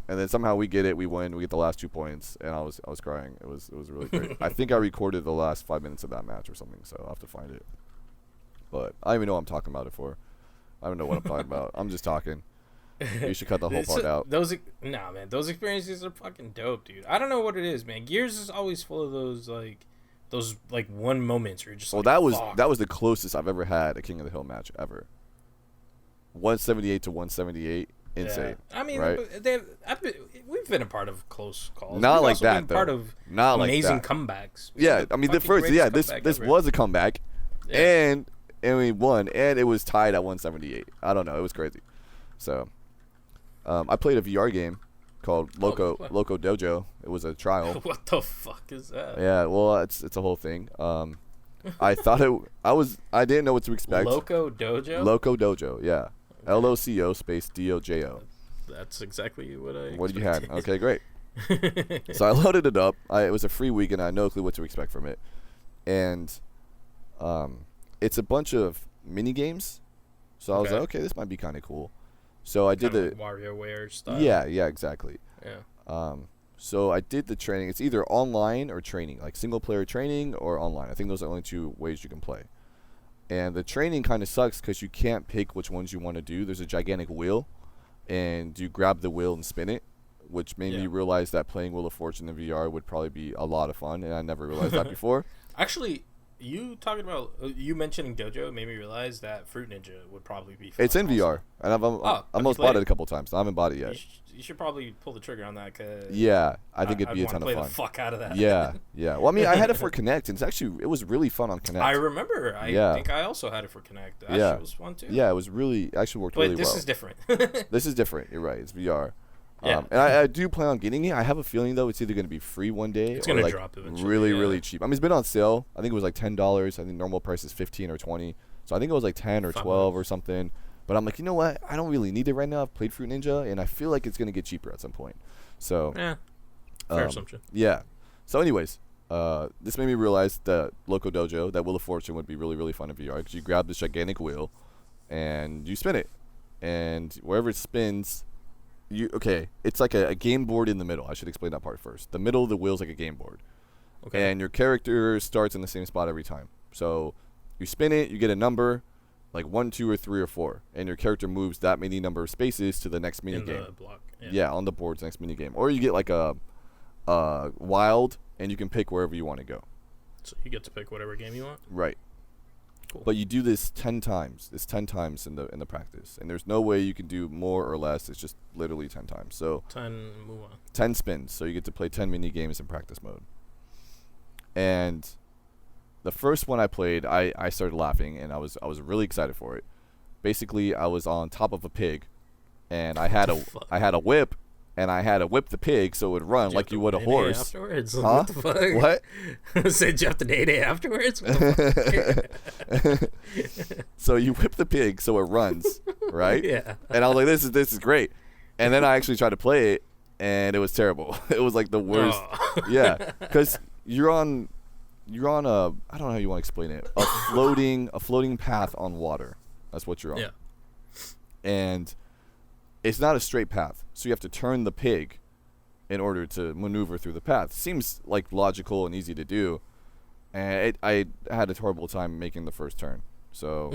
And then somehow we get it, we win, we get the last 2 points, and I was crying. It was really great. I think I recorded the last 5 minutes of that match or something, so I'll have to find it. But I don't even know what I'm talking about it for. I don't know what I'm talking about. I'm just talking. You should cut the whole part out. Those experiences are fucking dope, dude. I don't know what it is, man. Gears is always full of those one moments where you're just that was the closest I've ever had a King of the Hill match ever. 178 to 178. Insane. Yeah. I mean, right? We've been a part of close calls. Not we've like also that, been part of not amazing like that. Comebacks. Yeah, I mean this was a comeback, and we won, and it was tied at 178. I don't know, it was crazy. So, I played a VR game called Loco Dojo. It was a trial. What the fuck is that? Yeah, well, it's a whole thing. I thought I didn't know what to expect. Loco Dojo. Loco Dojo, yeah. LOCO space DOJO. That's exactly what I What you had. Okay, great. So I loaded it up. It was a free week, and I had no clue what to expect from it. And it's a bunch of mini games. So I was like, okay, this might be kind of cool. So I did like WarioWare style. Yeah, exactly. Yeah. So I did the training. It's either online or training, like single player training or online. I think those are the only two ways you can play. And the training kind of sucks because you can't pick which ones you want to do. There's a gigantic wheel, and you grab the wheel and spin it, which made me realize that playing Wheel of Fortune in VR would probably be a lot of fun, and I never realized that before. Actually, you talking about you mentioning Dojo made me realize that Fruit Ninja would probably be fun. It's in VR, and I've almost bought it a couple times. I haven't bought it yet. You should probably pull the trigger on that. Cause I think it'd be a ton of fun. Play the fuck out of that. Yeah. Well, I mean, I had it for Kinect, and it was really fun on Kinect. I remember. I think I also had it for Kinect. That shit was fun too. Yeah, it was actually worked really well. But this is different. This is different. You're right. It's VR. And I do plan on getting it. I have a feeling though it's either going to be free one day it's or gonna like drop eventually. really really cheap. I mean, it's been on sale. I think it was like $10. I think normal price is 15 or 20. So I think it was like 10 or 12 or something. But I'm like, you know what? I don't really need it right now. I've played Fruit Ninja, and I feel like it's going to get cheaper at some point. So fair assumption. Yeah. So anyways, this made me realize that Loco Dojo, that Wheel of Fortune, would be really really fun in VR because you grab this gigantic wheel and you spin it, and wherever it spins. It's like a game board in the middle. I should explain that part first. The middle of the wheel is like a game board. Okay. And your character starts in the same spot every time. So you spin it, you get a number, like 1, 2, or 3, or 4, and your character moves that many number of spaces to the next mini game. The block. Yeah, on the board's next mini game. Or you get like a wild, and you can pick wherever you want to go. So you get to pick whatever game you want. Right. Cool. But you do this 10 times. It's 10 times in the practice, and there's no way you can do more or less. It's just literally 10 times. So 10 move on. 10 spins. So you get to play 10 mini games in practice mode. And the first one I played, I started laughing, and I was really excited for it. Basically, I was on top of a pig, and I had a whip. And I had to whip the pig so it would run like you would a horse. Afterwards? Huh? What the fuck? What? Said you have to day afterwards? What the fuck? So you whip the pig so it runs, right? Yeah. And I was like, this is great. And then I actually tried to play it, and it was terrible. It was like the worst. Oh. Yeah, because you're on a, I don't know how you want to explain it, a floating path on water. That's what you're on. Yeah. And it's not a straight path, so you have to turn the pig in order to maneuver through the path. Seems like logical and easy to do, and I had a horrible time making the first turn. So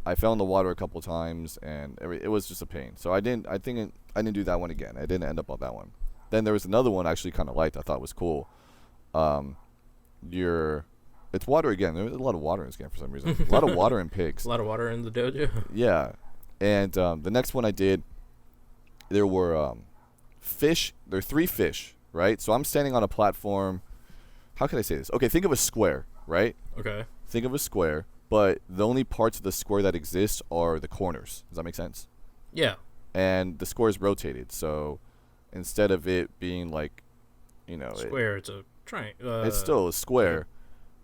I fell in the water a couple times, and it was just a pain. So I didn't do that one again. I didn't end up on that one. Then there was another one I actually kind of liked. I thought was cool. It's water again. There's a lot of water in this game for some reason. A lot of water and pigs. A lot of water in the dojo. Yeah. And the next one I did, there were fish. There are 3 fish, right? So I'm standing on a platform. How can I say this? Okay, think of a square, right? Okay. Think of a square, but the only parts of the square that exist are the corners. Does that make sense? Yeah. And the square is rotated, so instead of it being like, square, it's a triangle. It's still a square,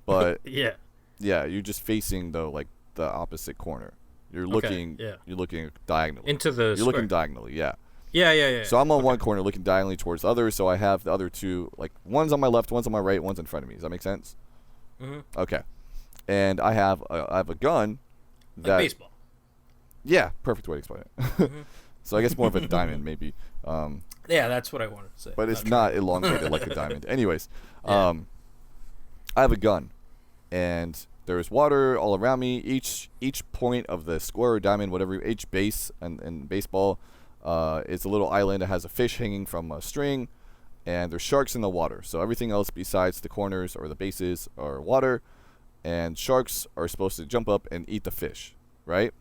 but yeah, you're just facing the opposite corner. You're looking. Yeah. You're looking diagonally. Into the You're square. looking diagonally. Yeah. Yeah. So I'm on one corner looking diagonally towards the other. So I have the other 2, like one's on my left, one's on my right, one's in front of me. Does that make sense? Mm-hmm. Okay. And I have a gun. Like baseball. Yeah, perfect way to explain it. Mm-hmm. So I guess more of a diamond maybe. Yeah, that's what I wanted to say. But it's not elongated like a diamond. Anyways, yeah. I have a gun, and there's water all around me. Each point of the square or diamond, whatever, each base and baseball is a little island that has a fish hanging from a string, and there's sharks in the water. So everything else besides the corners or the bases are water, and sharks are supposed to jump up and eat the fish, right?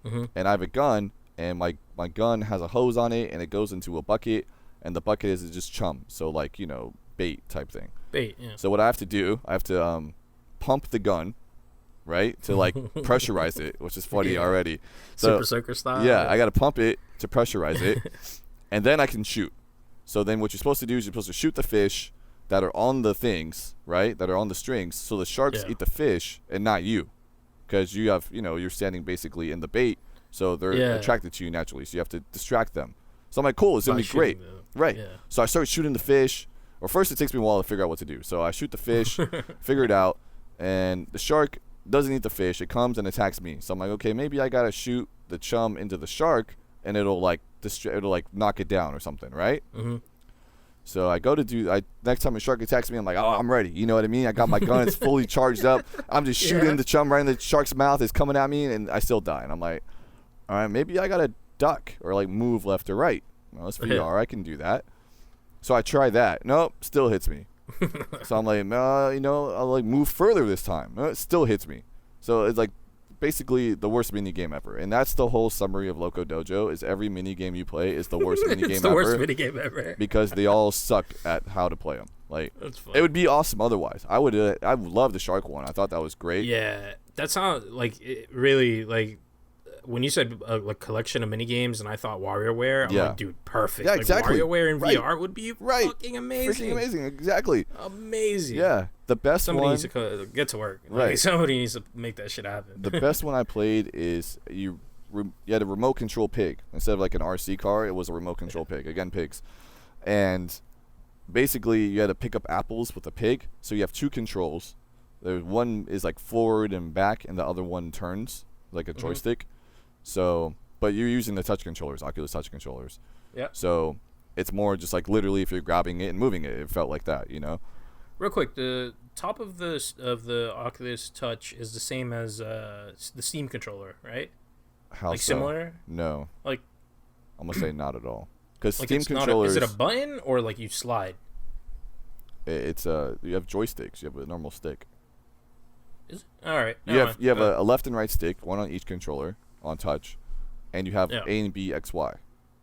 Mm-hmm. And I have a gun, and my gun has a hose on it, and it goes into a bucket, and the bucket is just chum, so like, bait type thing. Bait, yeah. So what I have to do, I have to pump the gun, right, to like pressurize it, which is funny already. So, Super Soaker style. Yeah, I got to pump it to pressurize it, and then I can shoot. So then what you're supposed to do is you're supposed to shoot the fish that are on the things, right, that are on the strings, so the sharks eat the fish and not you, because you have, you're standing basically in the bait, so they're attracted to you naturally, so you have to distract them. So I'm like, cool, it's going to be great. Right. Yeah. So I start shooting the fish. Or first it takes me a while to figure out what to do. So I shoot the fish, figure it out, and the shark doesn't eat the fish. It comes and attacks me. So I'm like, okay, maybe I got to shoot the chum into the shark, and it'll like knock it down or something, right? Mm-hmm. So I go to next time a shark attacks me, I'm like, oh, I'm ready. You know what I mean? I got my gun. It's fully charged up. I'm just shooting the chum right in the shark's mouth. It's coming at me, and I still die. And I'm like, all right, maybe I got to duck or like move left or right. Well, it's VR. I can do that. So I try that. Nope, still hits me. So I'm like, I'll like move further this time. No, it still hits me. So it's like basically the worst mini game ever. And that's the whole summary of Loco Dojo, is every mini game you play is the worst mini game ever. It's the worst mini game ever. Because they all suck at how to play them. Like, it would be awesome otherwise. I would love the shark one. I thought that was great. Yeah, that sounds like it really like when you said like collection of mini games, and I thought WarioWare, I'm like, dude, perfect. Yeah, like, exactly. WarioWare in VR would be fucking amazing. Freaking amazing, exactly. Amazing. Yeah, the best Somebody one. needs to get to work. Right. Like, somebody needs to make that shit happen. The best one I played is you had a remote control pig instead of like an RC car. It was a remote control pig. Again, pigs, and basically you had to pick up apples with a pig. So you have two controls. There's one is like forward and back, and the other one turns like a joystick. So, but you're using the touch controllers, Oculus touch controllers. Yeah. So it's more just like literally if you're grabbing it and moving it, it felt like that, you know. Real quick, the top of the Oculus Touch is the same as the Steam controller, right? How like so? Similar? No. Like, I'm gonna say not at all. Because like Steam controllers. Is it a button or like you slide? It's you have joysticks. You have a normal stick. Is it? All right. You have a left and right stick, one on each controller on touch, and you have A and B X Y.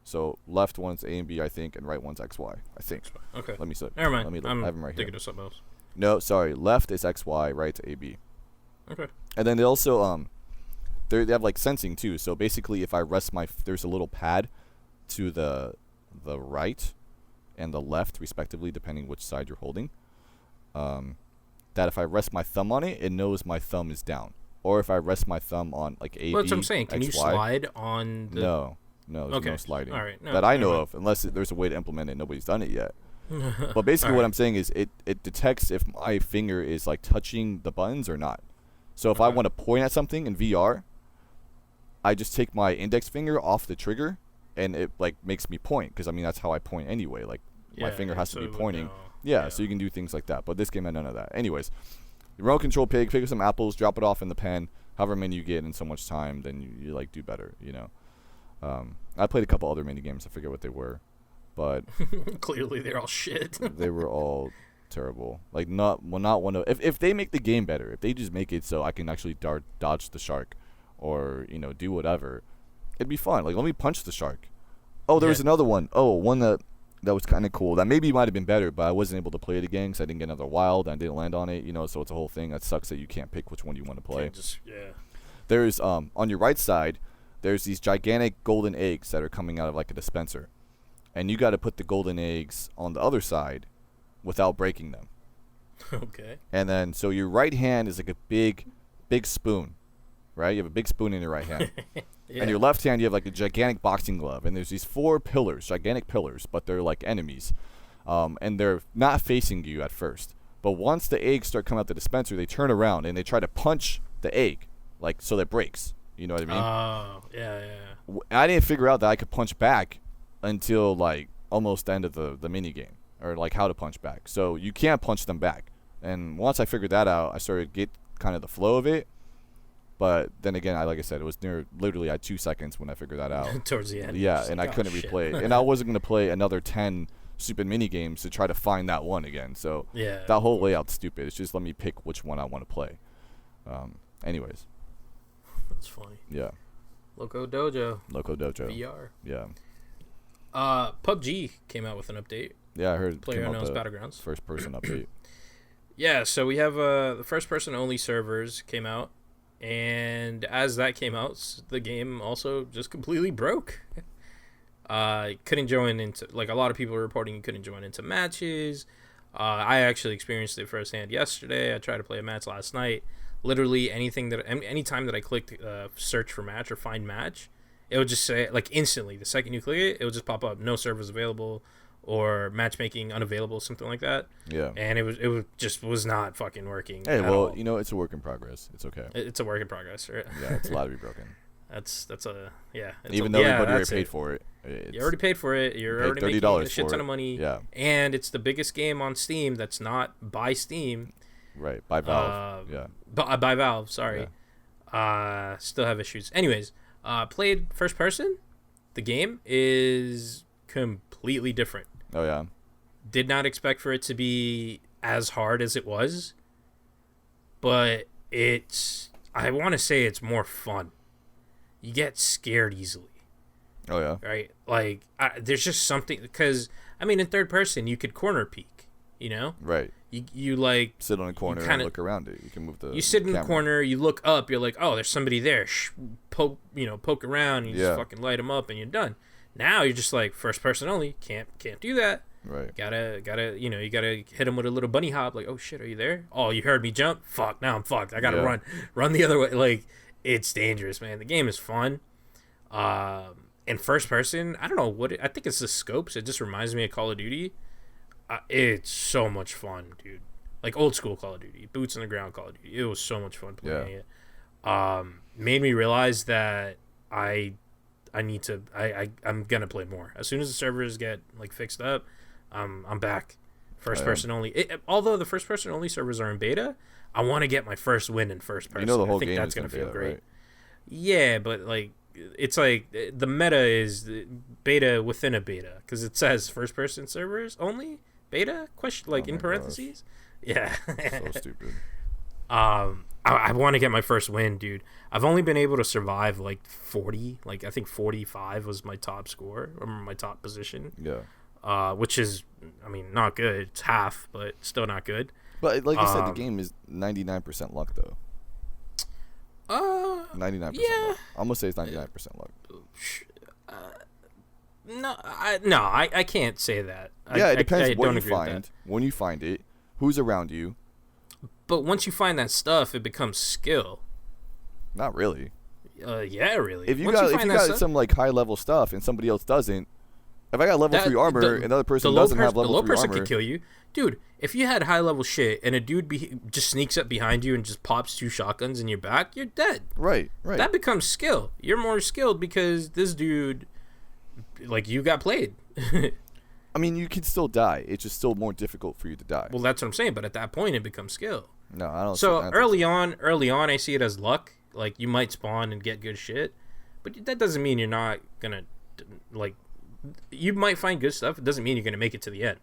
So left one's A and B, I think, and right one's X Y, I think. Okay. Let me see. Never mind. Let me look. I'm I have them right thinking here. of something else. No, sorry. Left is X Y, right's A B. Okay. And then they also they have like sensing too. So basically, if I rest there's a little pad to the right and the left, respectively, depending which side you're holding. That if I rest my thumb on it, it knows my thumb is down. Or if I rest my thumb on like A, Well, B, that's what I'm saying. Can XY, you slide on the... No, there's no sliding. All right. No, that I know of, unless there's a way to implement it. Nobody's done it yet. But basically what I'm saying is it detects if my finger is like touching the buttons or not. So if I want to point at something in VR, I just take my index finger off the trigger and it like makes me point, because I mean that's how I point anyway. Like my finger has to be pointing. Yeah, so you can do things like that. But this game had none of that. Anyways, remote control pig, pick up some apples, drop it off in the pen. However many you get in so much time, then you like do better, you know. I played a couple other mini games. I forget what they were, but clearly they're all shit. they were all terrible. Like not one of. If they make the game better, if they just make it so I can actually dodge the shark, or do whatever, it'd be fun. Like let me punch the shark. Oh, there was another one. Oh, one that was kind of cool. That maybe might have been better, but I wasn't able to play it again because I didn't get another wild and I didn't land on it. So it's a whole thing. That sucks that you can't pick which one you want to play. There's on your right side, there's these gigantic golden eggs that are coming out of like a dispenser, and you got to put the golden eggs on the other side without breaking them. Okay. And then so your right hand is like a big spoon, right? You have a big spoon in your right hand. And your left hand, you have like a gigantic boxing glove. And there's these 4 pillars, gigantic pillars, but they're like enemies. And they're not facing you at first. But once the eggs start coming out the dispenser, they turn around and they try to punch the egg, like so that it breaks. You know what I mean? Oh, yeah. I didn't figure out that I could punch back until like almost the end of the mini game, or like how to punch back. So you can't punch them back. And once I figured that out, I started to get kind of the flow of it. But then again, like I said, it was literally at 2 seconds when I figured that out. Towards the end. Yeah, and I couldn't replay it. And I wasn't going to play another 10 stupid mini games to try to find that one again. So that whole layout's stupid. It's just let me pick which one I want to play. Anyways. That's funny. Yeah. Loco Dojo. VR. Yeah. PUBG came out with an update. Yeah, I heard. PlayerUnknown's Battlegrounds. First person update. Yeah, so we have the first person only servers came out. And as that came out, the game also just completely broke. Couldn't join into, like a lot of people were reporting, you couldn't join into matches. I actually experienced it firsthand yesterday. I tried to play a match last night. Literally anytime that I clicked search for match or find match, it would just say, like instantly, the second you click it, it would just pop up, no servers available, or matchmaking unavailable, something like that. Yeah. And it was not fucking working. Hey, well, all. It's a work in progress. It's okay. It's a work in progress, right? Yeah, it's allowed to be broken. Even though everybody already paid for it. You already paid for it. You're already making a shit ton of money. Yeah. And it's the biggest game on Steam that's not by Steam. Right, by Valve. By Valve, sorry. Yeah. Still have issues. Anyways, played first person. The game is completely different. Oh, yeah. Did not expect for it to be as hard as it was. But I want to say it's more fun. You get scared easily. Oh, yeah. Right? Like, there's just something, because, I mean, in third person, you could corner peek. You know? Right. You like sit on a corner and look around it. You can move the. You sit in the corner. You look up. You're like, oh, there's somebody there. Poke around. And you just fucking light them up, and you're done. Now you're just like first person only. Can't do that. Right. Gotta you gotta hit him with a little bunny hop. Like, oh shit, are you there? Oh, you heard me jump. Fuck. Now I'm fucked. I gotta run the other way. Like, it's dangerous, man. The game is fun. In first person, I don't know I think it's the scopes. It just reminds me of Call of Duty. It's so much fun, dude. Like old school Call of Duty, boots on the ground Call of Duty. It was so much fun playing it. Made me realize that I'm gonna play more. As soon as the servers get like fixed up, I'm back. First person only. Although the first person only servers are in beta, I want to get my first win in first person. The whole I think game that's gonna feel great. Right? Yeah, but like it's like the meta is beta within a beta because it says first person servers only beta in parentheses. Gosh. Yeah. So stupid. I want to get my first win, dude. I've only been able to survive like 40. Like I think 45 was my top score or my top position. Yeah. Which is, I mean, not good. It's half, but still not good. But like you said, the game is 99% luck, though. 99%. Yeah. Luck. I'm gonna say it's 99% luck. I can't say that. Yeah, it depends what you find. When you find it, who's around you. But once you find that stuff, it becomes skill. Not really. Yeah, really. If you got some like high level stuff and somebody else doesn't, if I got level 3 armor and another person doesn't have level 3 armor, the low person could kill you, dude. If you had high level shit and a dude just sneaks up behind you and just pops 2 shotguns in your back, you're dead. Right. That becomes skill. You're more skilled because this dude, like, you got played. I mean, you can still die. It's just still more difficult for you to die. Well, that's what I'm saying. But at that point, it becomes skill. No, I don't. So early on, I see it as luck. Like, you might spawn and get good shit, but that doesn't mean you're not gonna like. You might find good stuff. It doesn't mean you're gonna make it to the end.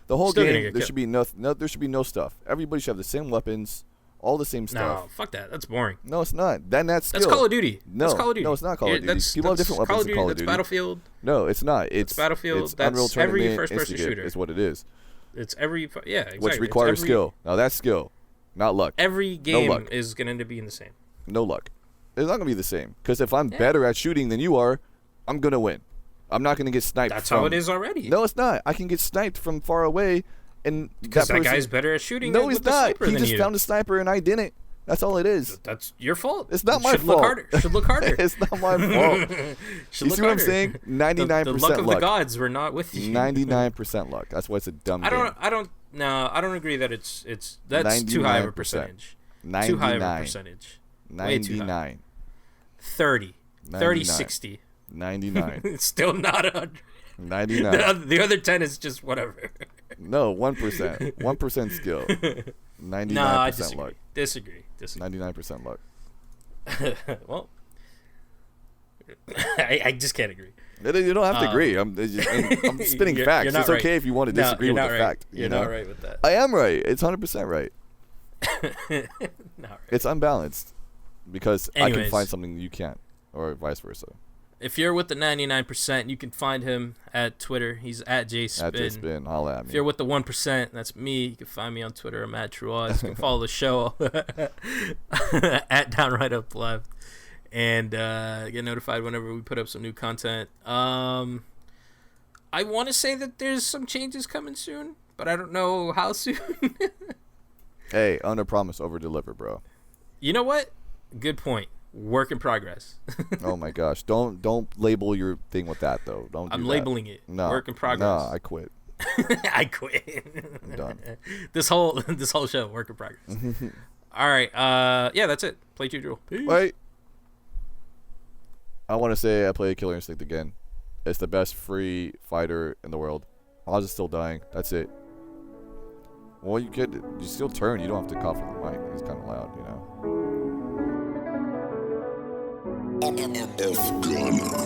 The whole game, there should be there should be no stuff. Everybody should have the same weapons, all the same stuff. No, fuck that. That's boring. No, it's not. Then that's skill. That's Call of Duty. No, that's Call of Duty. No, it's not Call of Duty. People have different weapons in Call of Duty. That's Battlefield. No, it's not. It's Battlefield. It's that's Unreal Tournament, every first-person shooter. Is what it is. It's every exactly. Which requires skill. Now that's skill, not luck. Every game is going to end up being the same. No luck. It's not going to be the same. Because if I'm better at shooting than you are, I'm going to win. I'm not going to get sniped. That's how it is already. No, it's not. I can get sniped from far away, and because that guy's better at shooting. No, he's not. He just found a sniper, and I didn't. That's all it is. That's your fault. It's not my fault. Should look harder. It's not my fault. You see what I'm saying? 99% luck. The luck of the gods were not with you. 99% luck. That's why it's a dumb game. I don't agree that it's that's too high of a percentage. 99. Too high of a percentage. 99. 30. 30, 60. 99. It's still not 100. 99. The other 10 is just whatever. No, 1%. 1% skill. 99% I disagree. luck. Disagree. 99% luck. Well, I just can't agree. You don't have to agree. I'm spitting facts. It's okay if you want to disagree with the fact. You're not right with that. I am right. It's 100% right. Not right. It's unbalanced because I can find something you can't, or vice versa. If you're with the 99%, you can find him at Twitter. He's at JSpin. At JSpin. Holla at me. If you're with the 1%, that's me. You can find me on Twitter. I'm at DRULcast. You can follow the show at Downright Up Left. And get notified whenever we put up some new content. I want to say that there's some changes coming soon, but I don't know how soon. Hey, under promise, over deliver, bro. You know what? Good point. Work in progress. Oh my gosh! Don't label your thing with that though. I'm labeling it. No, work in progress. No, I quit. I quit. I'm done. This whole show, work in progress. All right. Yeah, that's it. Play 2 Drool. Peace. Wait. I want to say I play Killer Instinct again. It's the best free fighter in the world. Oz is still dying. That's it. Well, you still turn. You don't have to cough in the mic. It's kind of loud, you know. F Gunner.